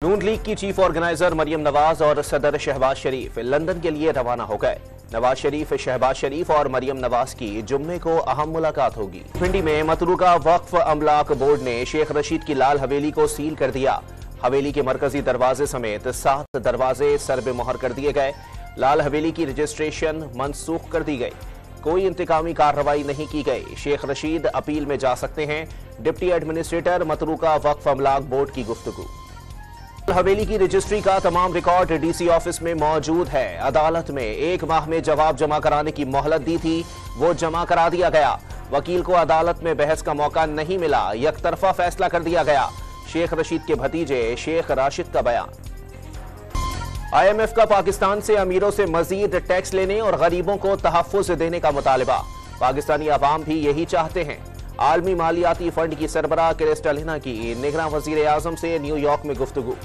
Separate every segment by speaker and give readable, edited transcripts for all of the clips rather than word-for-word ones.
Speaker 1: नून league की chief organiser Maryam Nawaz और सदर शहबाज शरीफ लंदन के लिए रवाना हो गए। नवाज शरीफ, शहबाज शरीफ और मरियम नवाज की जुम्मे को अहम मुलाकात होगी। पिंडी में मतरूका वक्फ अमलाक बोर्ड ने शेख रशीद की लाल हवेली को सील कर दिया। हवेली के मरकजी दरवाजे समेत 7 दरवाजे सरबे मोहर कर दिए गए। लाल हवेली की रजिस्ट्रेशन मनसूख कर दी गई। कोई इंतकामी कार्रवाई नहीं की गई। शेख रशीद अपील में जा सकते हैं। डिप्टी एडमिनिस्ट्रेटर मतरूका वक्फ अमलाक बोर्ड की गुफ्तगू। हवेली की रजिस्ट्री का तमाम रिकॉर्ड डीसी ऑफिस में मौजूद है। अदालत में 1 माह में जवाब जमा कराने की मोहलत दी थी, वो जमा करा दिया गया। वकील को अदालत में बहस का मौका नहीं मिला, यकतरफा फैसला कर दिया गया। शेख रशीद के भतीजे शेख राशिद का बयान। IMF का पाकिस्तान से अमीरों से मजीद टैक्स लेने और गरीबों को तहफ्फुज़ देने का मुतालबा। पाकिस्तानी अवाम भी यही चाहते हैं। आलमी मालियाती फंड की सरबराह क्रिस्टलिना की निगरान वजीर आजम से न्यूयॉर्क में गुफ्तगू।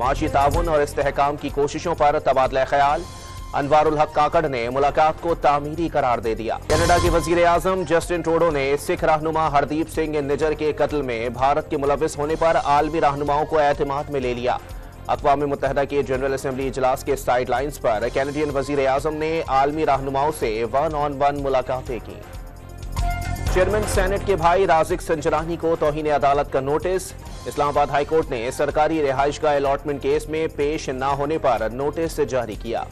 Speaker 1: माशी ताउन और इस्तेहकाम की कोशिशों पर तबादला ख्याल। अनवारुल हक काकड़ ने मुलाकात को तामीरी करार दे दिया। कनाडा के वजीर आजम जस्टिन ट्रूडो ने सिख रहनुमा हरदीप सिंह निज्जर के कत्ल में भारत के मुलविस होने पर आलमी रहनुमाओं को एतमाद में ले लिया। अक़वाम मुत्तहिदा के जनरल असम्बली इजलास के साइड लाइन्स पर कैनेडियन वजीर आजम ने आलमी रहनुमाओं से 1-on-1 मुलाकातें की। चेयरमैन सेनेट के भाई राजिक संजरानी को तौहीन अदालत का नोटिस। इस्लामाबाद हाई कोर्ट ने सरकारी रिहाइश का अलॉटमेंट केस में पेश न होने पर नोटिस जारी किया।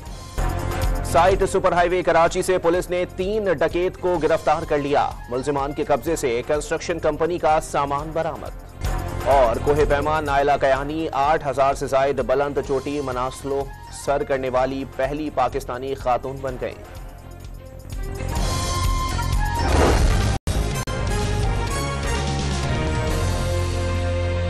Speaker 1: साइट सुपर हाईवे कराची से पुलिस ने 3 डकैत को गिरफ्तार कर लिया। मुल्जिमान के कब्जे से कंस्ट्रक्शन कंपनी का सामान बरामद। और कोहे पैमा नायला कयानी 8000 से जायद बुलंद चोटी मनासलो सर करने वाली पहली पाकिस्तानी खातून बन गई।